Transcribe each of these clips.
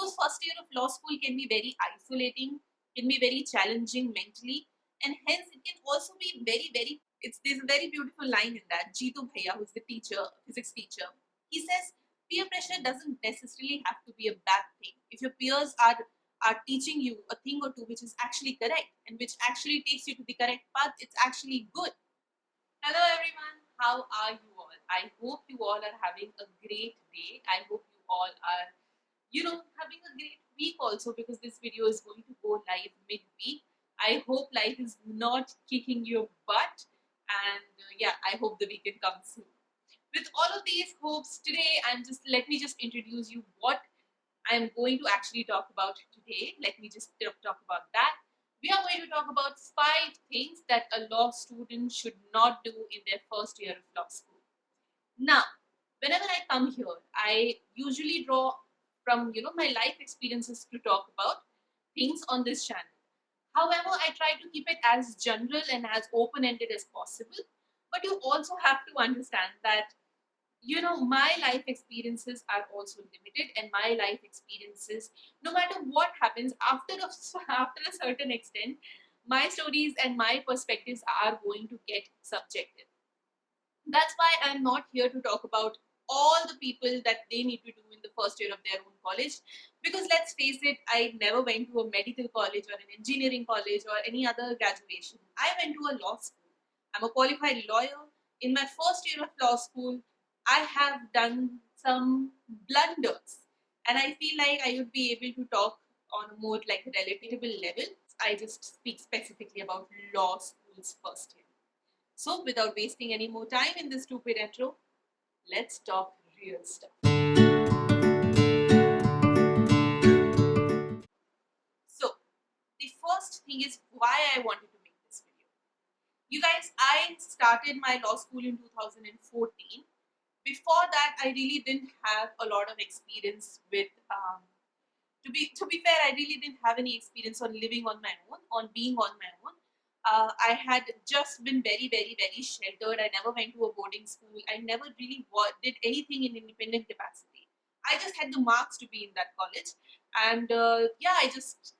because first year of law school can be very isolating, can be very challenging mentally, and hence it can also be very, there's a very beautiful line in that. Jeetu Bhaiya, who's the teacher, physics teacher, he says peer pressure doesn't necessarily have to be a bad thing. If your peers are teaching you a thing or two which is actually correct and which actually takes you to the correct path, it's actually good. Hello everyone, how are you all? I hope you all are having a great day. I hope you all are, having a great week also, because this video is going to go live mid-week. I hope life is not kicking your butt, and yeah, I hope the weekend comes soon. With all of these hopes, today let me just introduce you what I'm going to actually talk about today. Let me just talk about that. We are going to talk about 5 things that a law student should not do in their first year of law school. Now, whenever I come here, I usually draw from my life experiences to talk about things on this channel. However, I try to keep it as general and as open-ended as possible. But you also have to understand that my life experiences are also limited, and my life experiences, no matter what happens after a certain extent, my stories and my perspectives are going to get subjective. That's why I'm not here to talk about all the people that they need to do in the first year of their own college, because let's face it, I never went to a medical college or an engineering college or any other graduation. I went to a law school. I'm a qualified lawyer. In my first year of law school, I have done some blunders, and I feel like I would be able to talk on a more like relatable level. I just speak specifically about law school's first year. So without wasting any more time in this stupid intro, let's talk real stuff. So the first thing is why I wanted to make this video. You guys, I started my law school in 2014. Before that, I really didn't have a lot of experience with to be fair, I really didn't have any experience on living on my own, on being on my own. I had just been very sheltered. I never went to a boarding school. I never really did anything in independent capacity. I just had the marks to be in that college, and yeah, I just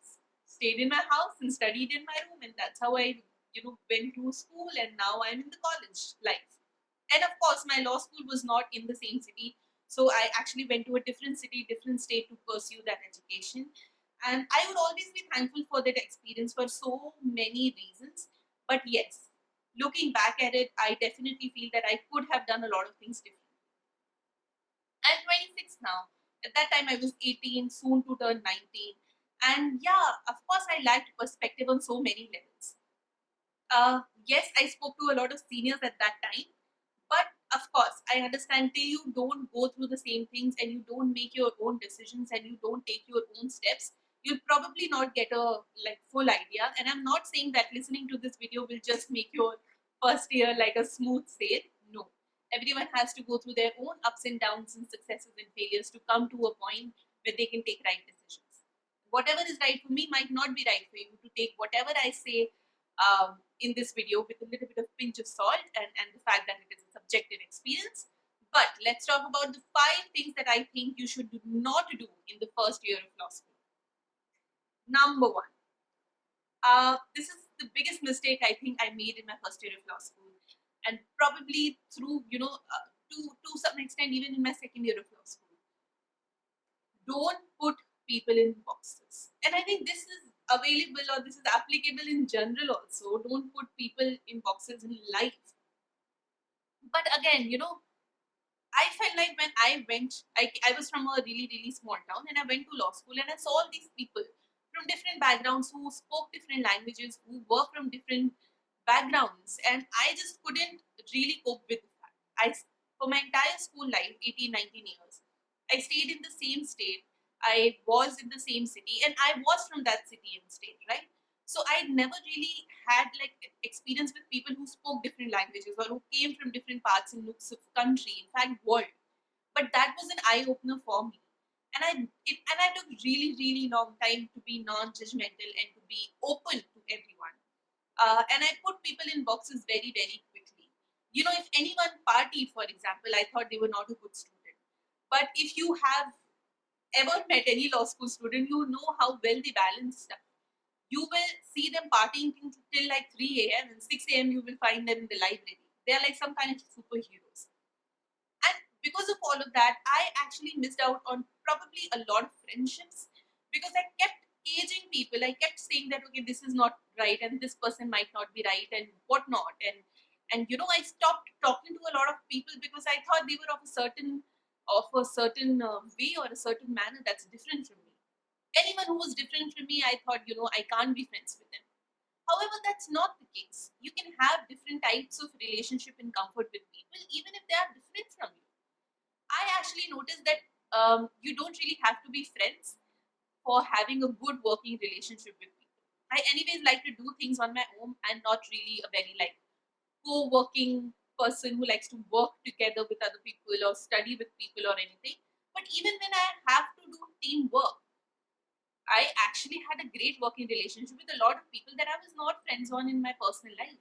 stayed in my house and studied in my room, and that's how I, went to school, and now I'm in the college life. And of course, my law school was not in the same city, so I actually went to a different city, different state to pursue that education. And I would always be thankful for that experience for so many reasons. But yes, looking back at it, I definitely feel that I could have done a lot of things differently. I'm 26 now. At that time, I was 18, soon to turn 19. And yeah, of course, I lacked perspective on so many levels. Yes, I spoke to a lot of seniors at that time. But of course, I understand, till you don't go through the same things and you don't make your own decisions and you don't take your own steps, you'll probably not get a full idea. And I'm not saying that listening to this video will just make your first year like a smooth sail. No. Everyone has to go through their own ups and downs and successes and failures to come to a point where they can take right decisions. Whatever is right for me might not be right for you. To take whatever I say in this video with a little bit of pinch of salt, and the fact that it is a subjective experience. But let's talk about the 5 things that I think you should not do in the first year of law school. Number 1. This is the biggest mistake I think I made in my first year of law school, and probably through, to some extent, even in my second year of law school. Don't put people in boxes. And I think this is available, or this is applicable in general also. Don't put people in boxes in life. But again, I felt like when I went, I was from a really small town, and I went to law school, and I saw all these people from different backgrounds who spoke different languages, who were from different backgrounds, and I just couldn't really cope with that. For my entire school life, 18, 19 years, I stayed in the same state, I was in the same city, and I was from that city and state, right? So I never really had experience with people who spoke different languages or who came from different parts and nooks of country, in fact world. But that was an eye opener for me, and I took really long time to be non-judgmental and to be open to everyone. And I put people in boxes very quickly. If anyone party, for example, I thought they were not a good student. But ever met any law school student, you know how well they balance stuff. You will see them partying till like 3 a.m. and 6 a.m. you will find them in the library. They are like some kind of superheroes. And because of all of that, I actually missed out on probably a lot of friendships because I kept caging people. I kept saying that okay, this is not right, and this person might not be right, and whatnot. And I stopped talking to a lot of people because I thought they were of a certain way or a certain manner that's different from me. Anyone who was different from me, I thought I can't be friends with them. However, that's not the case. You can have different types of relationship and comfort with people, even if they are different from you. I actually noticed that you don't really have to be friends for having a good working relationship with people. I, anyways, like to do things on my own. I'm not really a very like co-working person who likes to work together with other people or study with people or anything. But even when I have to do teamwork, I actually had a great working relationship with a lot of people that I was not friends on in my personal life.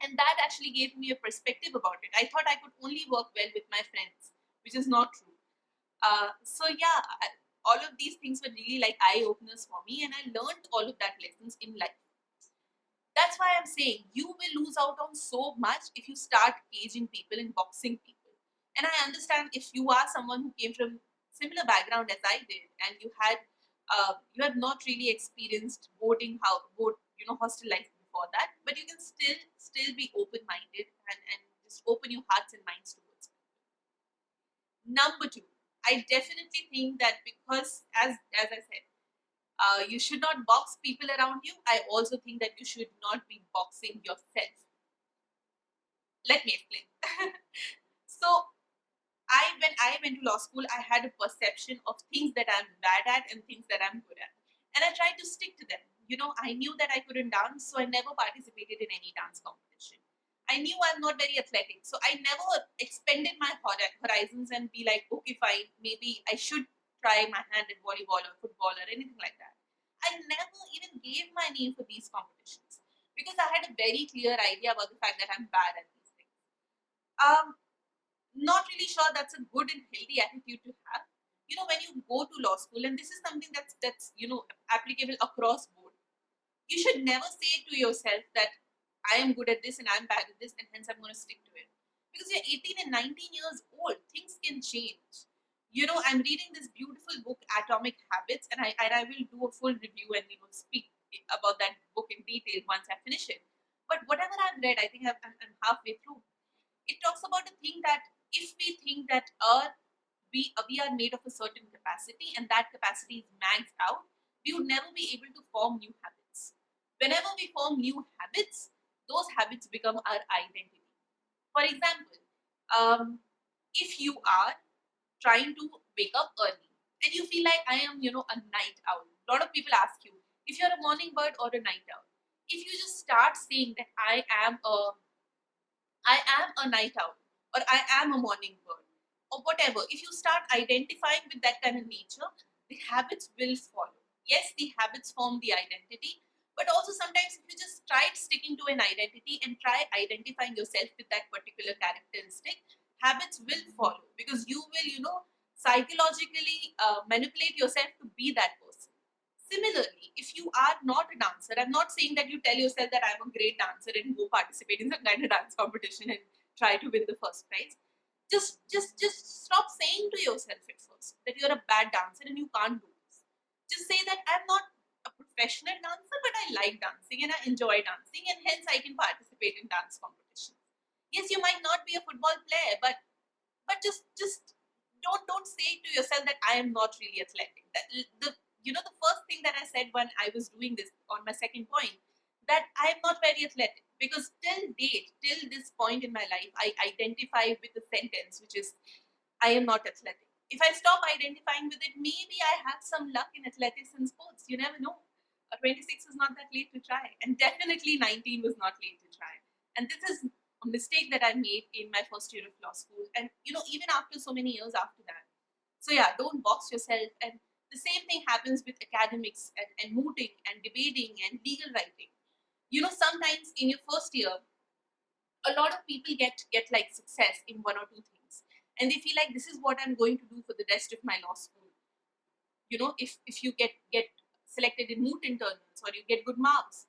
And that actually gave me a perspective about it. I thought I could only work well with my friends, which is not true. So yeah, all of these things were really like eye openers for me, and I learned all of that lessons in life. That's why I'm saying you will lose out on so much if you start caging people and boxing people. And I understand if you are someone who came from similar background as I did, and you have not really experienced hostel life before that, but you can still be open minded and just open your hearts and minds towards it. Number two, I definitely think that because as I said, you should not box people around you. I also think that you should not be boxing yourself. Let me explain. So, when I went to law school, I had a perception of things that I'm bad at and things that I'm good at, and I tried to stick to them. I knew that I couldn't dance, so I never participated in any dance competition. I knew I'm not very athletic, so I never expanded my horizons and be like, okay, fine, maybe I should try my hand at volleyball or football or anything like that. I never even gave my name for these competitions because I had a very clear idea about the fact that I'm bad at these things. Um, Not really sure that's a good and healthy attitude to have. When you go to law school, and this is something that's applicable across board, you should never say to yourself that I am good at this and I'm bad at this and hence I'm going to stick to it. Because you're 18 and 19 years old, things can change. I'm reading this beautiful book, Atomic Habits, and I will do a full review and speak about that book in detail once I finish it. But whatever I've read, I think I'm halfway through. It talks about a thing that if we think that we are made of a certain capacity and that capacity is maxed out, we would never be able to form new habits. Whenever we form new habits, those habits become our identity. For example, if you are trying to wake up early and you feel like I am, a night owl. A lot of people ask you if you're a morning bird or a night owl. If you just start saying that I am a night owl or I am a morning bird or whatever, if you start identifying with that kind of nature, the habits will follow. Yes, the habits form the identity, but also sometimes if you just try sticking to an identity and try identifying yourself with that particular characteristic, habits will follow because you will, psychologically manipulate yourself to be that person. Similarly, if you are not a dancer, I'm not saying that you tell yourself that I'm a great dancer and go participate in some kind of dance competition and try to win the first prize. Just stop saying to yourself at first that you're a bad dancer and you can't do this. Just say that I'm not a professional dancer, but I like dancing and I enjoy dancing, and hence I can participate in dance competitions. Yes, you might not be a football player, but just don't say to yourself that I am not really athletic. That the first thing that I said when I was doing this on my second point, that I am not very athletic because till this point in my life, I identify with the sentence which is I am not athletic. If I stop identifying with it, maybe I have some luck in athletics and sports. You never know. 26 was not that late to try, and definitely 19 was not late to try. And this is a mistake that I made in my first year of law school, and even after so many years after that. So yeah, don't box yourself. And the same thing happens with academics and mooting and debating and legal writing. Sometimes in your first year, a lot of people get like success in one or two things, and they feel like this is what I'm going to do for the rest of my law school. if you get selected in moot internals or you get good marks,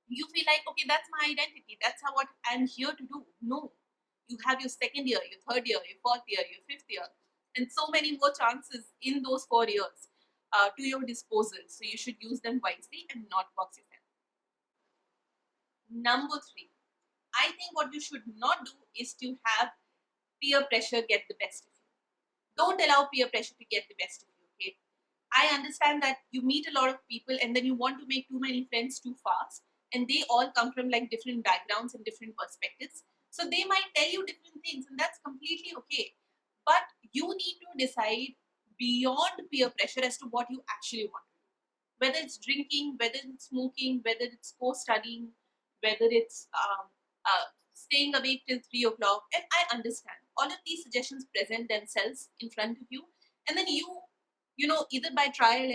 you feel like, okay, that's my identity, that's how what I'm here to do. No, you have your second year, your third year, your fourth year, your fifth year, and so many more chances in those 4 years to your disposal, so you should use them wisely and not box yourself. Number three, I think what you should not do is to have peer pressure get the best of you. Don't allow peer pressure to get the best of you, okay? I understand that you meet a lot of people and then you want to make too many friends too fast, and they all come from like different backgrounds and different perspectives. So they might tell you different things, and that's completely okay. But you need to decide beyond peer pressure as to what you actually want to do. Whether it's drinking, whether it's smoking, whether it's co-studying, whether it's staying awake till 3 o'clock. And I understand all of these suggestions present themselves in front of you, and then either by trial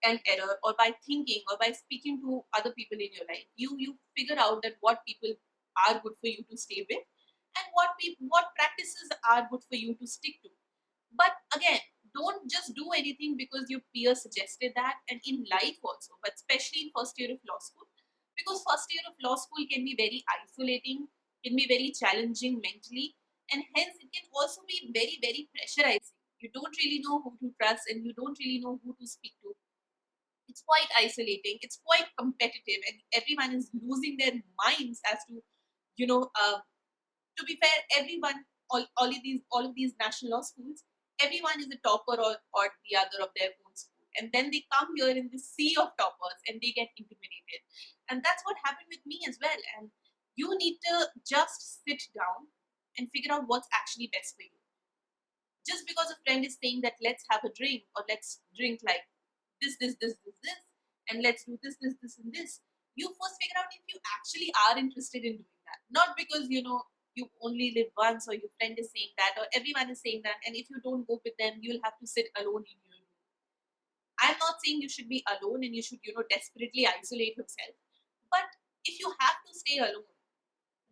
and error, or by thinking, or by speaking to other people in your life, you figure out that what people are good for you to stay with, and what practices are good for you to stick to. But again, don't just do anything because your peer suggested that. And in life also, but especially in first year of law school, because first year of law school can be very isolating, can be very challenging mentally, and hence it can also be very, very pressurizing. You don't really know who to trust, and you don't really know who to speak to. It's quite isolating, it's quite competitive, and everyone is losing their minds as to, you know to be fair, everyone, all of these national law schools, everyone is a topper, or the other of their own school, and then they come here in this sea of toppers and they get intimidated. And that's what happened with me as well. And you need to just sit down and figure out what's actually best for you. Just because a friend is saying that let's have a drink, or let's drink like this, and let's do this, and this, you first figure out if you actually are interested in doing that. Not because you only live once, or your friend is saying that, or everyone is saying that, and if you don't go with them, you'll have to sit alone in your room. I'm not saying you should be alone and you should desperately isolate yourself, but if you have to stay alone,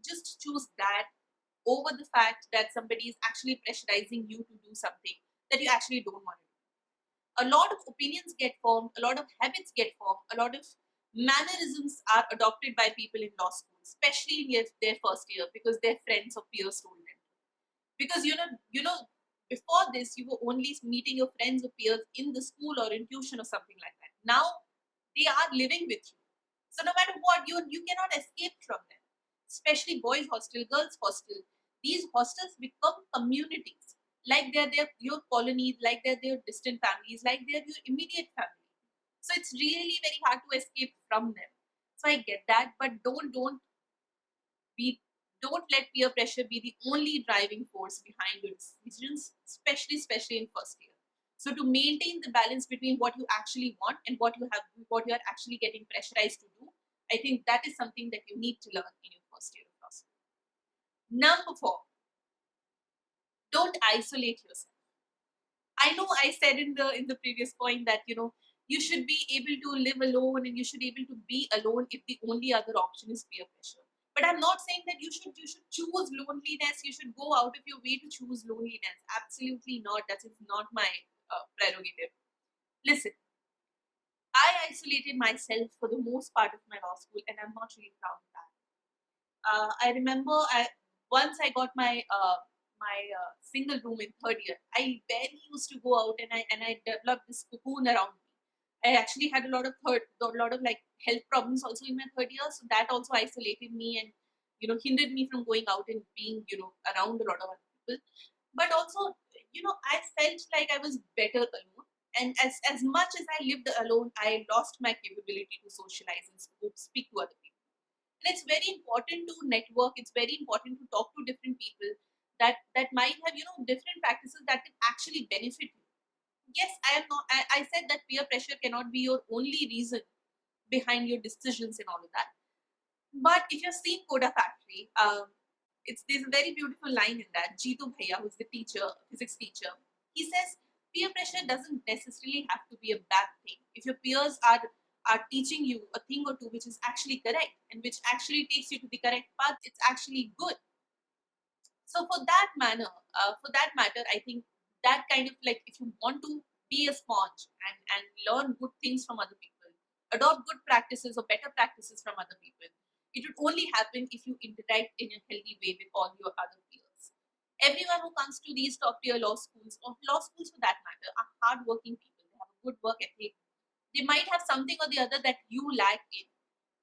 just choose that over the fact that somebody is actually pressurizing you to do something that you actually don't want to do. A lot of opinions get formed, a lot of habits get formed, a lot of mannerisms are adopted by people in law school, especially in their first year, because their friends or peers told them. Because before this, you were only meeting your friends or peers in the school or in tuition or something like that. Now they are living with you, so no matter what, you cannot escape from them. Especially boys hostel, girls hostel. These hostels become communities, like they're your colonies, like they're their distant families, like they're your immediate family. So it's really very hard to escape from them. So I get that, but be don't let peer pressure be the only driving force behind your decisions, especially in first year. So to maintain the balance between what you actually want and what you are actually getting pressurized to do, I think that is something that you need to learn in your first year of law school. Number 4, don't isolate yourself. I know I said in the previous point that you should be able to live alone and you should be able to be alone if the only other option is peer pressure. But I'm not saying that you should choose loneliness. You should go out of your way to choose loneliness. Absolutely not. That is not my prerogative. Listen, I isolated myself for the most part of my law school, and I'm not really proud of that. I remember once I got my single room in third year, I barely used to go out, and I developed this cocoon around me. I actually had a lot of like health problems also in my third year, so that also isolated me and hindered me from going out and being around a lot of other people. But also, I felt like I was better alone, and as much as I lived alone, I lost my capability to socialize and speak to other people. And it's very important to network. It's very important to talk to different people that might have different practices that can actually benefit you. Yes, I am not. I said that peer pressure cannot be your only reason behind your decisions and all of that. But if you've seen Coda Factory, there's a very beautiful line in that. Jeetu Bhaiya, who's the physics teacher, he says peer pressure doesn't necessarily have to be a bad thing. If your peers are teaching you a thing or two which is actually correct and which actually takes you to the correct path, it's actually good. So for that matter, I think that kind of, like, if you want to be a sponge and learn good things from other people, adopt good practices or better practices from other people. It would only happen if you interact in a healthy way with all your other peers. Everyone who comes to these top tier law schools, or law schools for that matter, are hardworking people. They have a good work ethic. They might have something or the other that you lack in.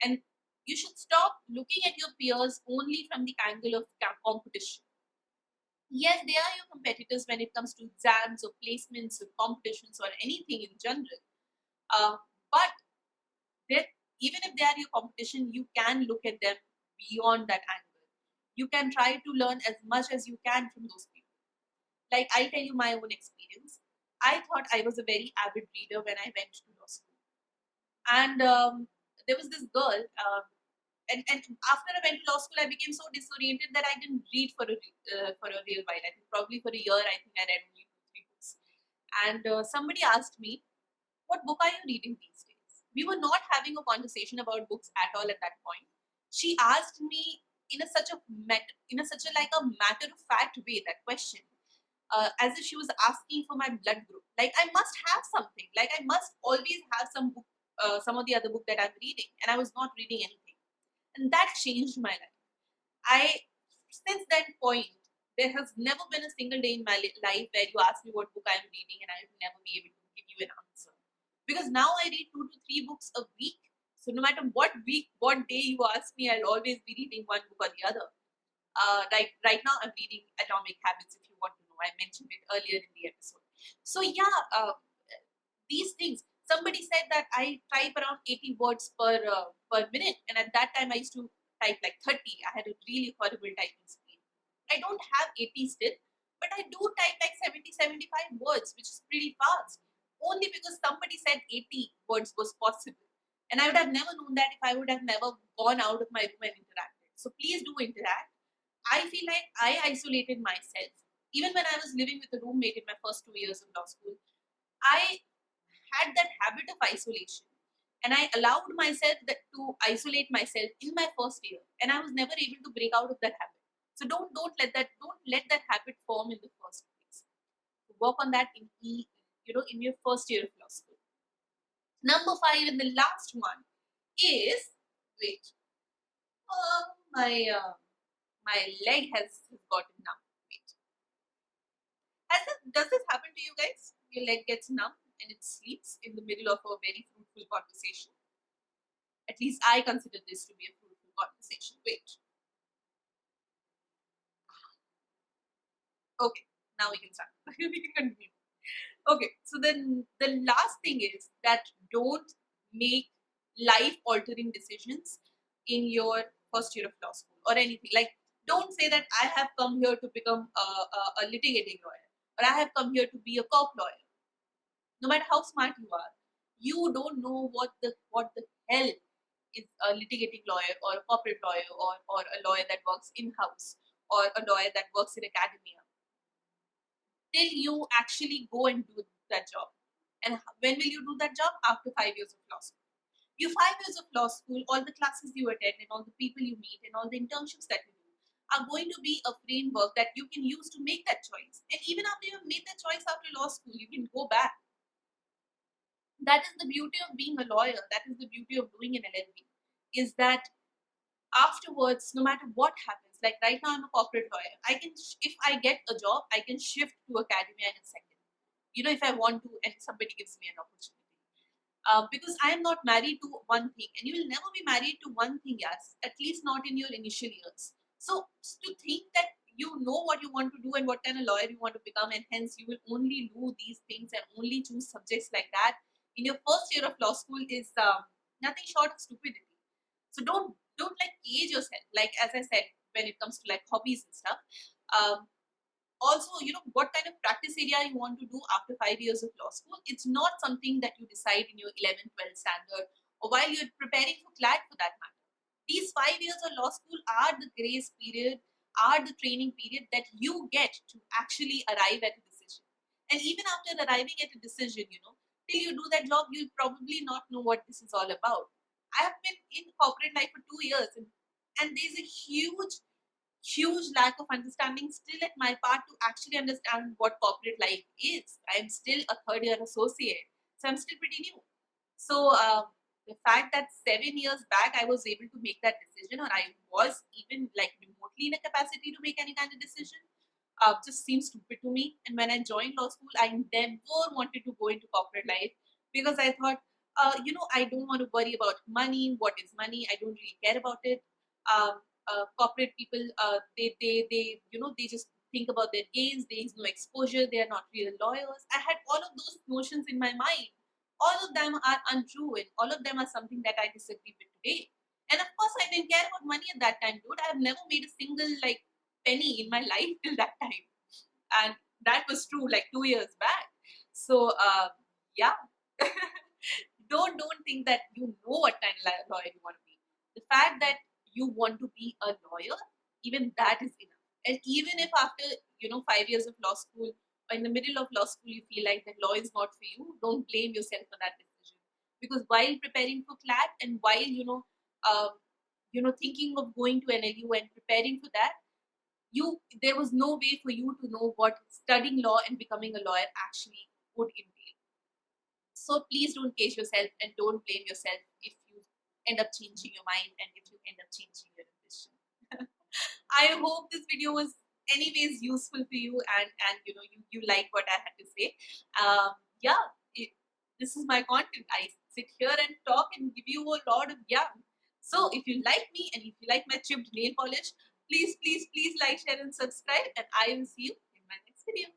And you should stop looking at your peers only from the angle of competition. Yes, they are your competitors when it comes to exams or placements or competitions or anything in general. But even if they are your competition, you can look at them beyond that angle. You can try to learn as much as you can from those people. Like, I'll tell you my own experience. I thought I was a very avid reader when I went to law school. And there was this girl, and after I went to law school, I became so disoriented that I didn't read for a real while. I think probably for a year, I think I read only 2, 3 books. And somebody asked me, "What book are you reading these days?" We were not having a conversation about books at all at that point. She asked me in a such a like a matter of fact way that question, as if she was asking for my blood group. Like, I must have something. Like, I must always have some book, some of the other book that I'm reading, and I was not reading anything, and that changed my life. Since that point, there has never been a single day in my life where you ask me what book I'm reading, and I will never be able to give you an answer, because now I read 2 to 3 books a week. So no matter what week, what day you ask me, I'll always be reading one book or the other. Like right now, I'm reading Atomic Habits. If you want to know, I mentioned it earlier in the episode. So yeah, these things. Somebody said that I type around 80 words per minute, and at that time I used to type like 30. I had a really horrible typing speed. I don't have 80 still, but I do type like 70, 75 words, which is pretty fast. Only because somebody said 80 words was possible. And I would have never known that if I would have never gone out of my room and interacted. So please do interact. I feel like I isolated myself. Even when I was living with a roommate in my first 2 years of law school, I had that habit of isolation. And I allowed myself to isolate myself in my first year. And I was never able to break out of that habit. So don't let that habit form in the first place. Work on that in your first year of law school. Number 5 and the last one is, wait, my leg has gotten numb. Wait, does this happen to you guys? Your leg gets numb and it sleeps in the middle of a very fruitful conversation. At least I consider this to be a fruitful conversation. Wait. Okay, now we can start. We can continue. Okay, so then the last thing is that don't make life-altering decisions in your first year of law school or anything. Like, don't say that I have come here to become a litigating lawyer, or I have come here to be a corp lawyer. No matter how smart you are, you don't know what the hell is a litigating lawyer or a corporate lawyer or a lawyer that works in-house or a lawyer that works in academia till you actually go and do that job. And when will you do that job? After 5 years of law school. Your 5 years of law school, all the classes you attend and all the people you meet and all the internships that you do are going to be a framework that you can use to make that choice. And even after you've made that choice after law school, you can go back. That is the beauty of being a lawyer. That is the beauty of doing an LLB. Is that afterwards, no matter what happens, like right now I'm a corporate lawyer, if I get a job, I can shift to academia in a second. If I want to, and somebody gives me an opportunity. Because I am not married to one thing, and you will never be married to one thing, yes, at least not in your initial years. So to think that you know what you want to do and what kind of lawyer you want to become, and hence you will only do these things and only choose subjects like that in your first year of law school is nothing short of stupidity. So don't like cage yourself. Like, as I said, when it comes to like hobbies and stuff. Also, what kind of practice area you want to do after 5 years of law school. It's not something that you decide in your 11th, 12th standard or while you're preparing for CLAT for that matter. These 5 years of law school are the grace period, are the training period that you get to actually arrive at a decision. And even after arriving at a decision, till you do that job, you'll probably not know what this is all about. I have been in corporate life for 2 years and there's a huge huge lack of understanding still at my part to actually understand what corporate life is. I'm still a third year associate, so I'm still pretty new. So the fact that 7 years back I was able to make that decision, or I was even like remotely in a capacity to make any kind of decision, just seems stupid to me. And when I joined law school, I never wanted to go into corporate life because I thought, I don't want to worry about money. What is money? I don't really care about it. Corporate people, they just think about their gains. There is no exposure. They are not real lawyers. I had all of those notions in my mind. All of them are untrue, and all of them are something that I disagree with today. And of course, I didn't care about money at that time, dude. I've never made a single like penny in my life till that time, and that was true like 2 years back. So yeah. Don't think that you know what kind of lawyer you want to be. The fact that you want to be a lawyer, even that is enough. And even if after 5 years of law school, or in the middle of law school, you feel like that law is not for you, don't blame yourself for that decision. Because while preparing for CLAT, and while uh, thinking of going to NLU and preparing for that, there was no way for you to know what studying law and becoming a lawyer actually would entail. So please don't case yourself and don't blame yourself if you end up changing your mind and if you end up changing your ambition. I hope this video was anyways useful for you, and you like what I had to say. Yeah, this is my content. I sit here and talk and give you a lot of yarn. So if you like me and if you like my chipped nail polish, please, please, please like, share, and subscribe. And I will see you in my next video.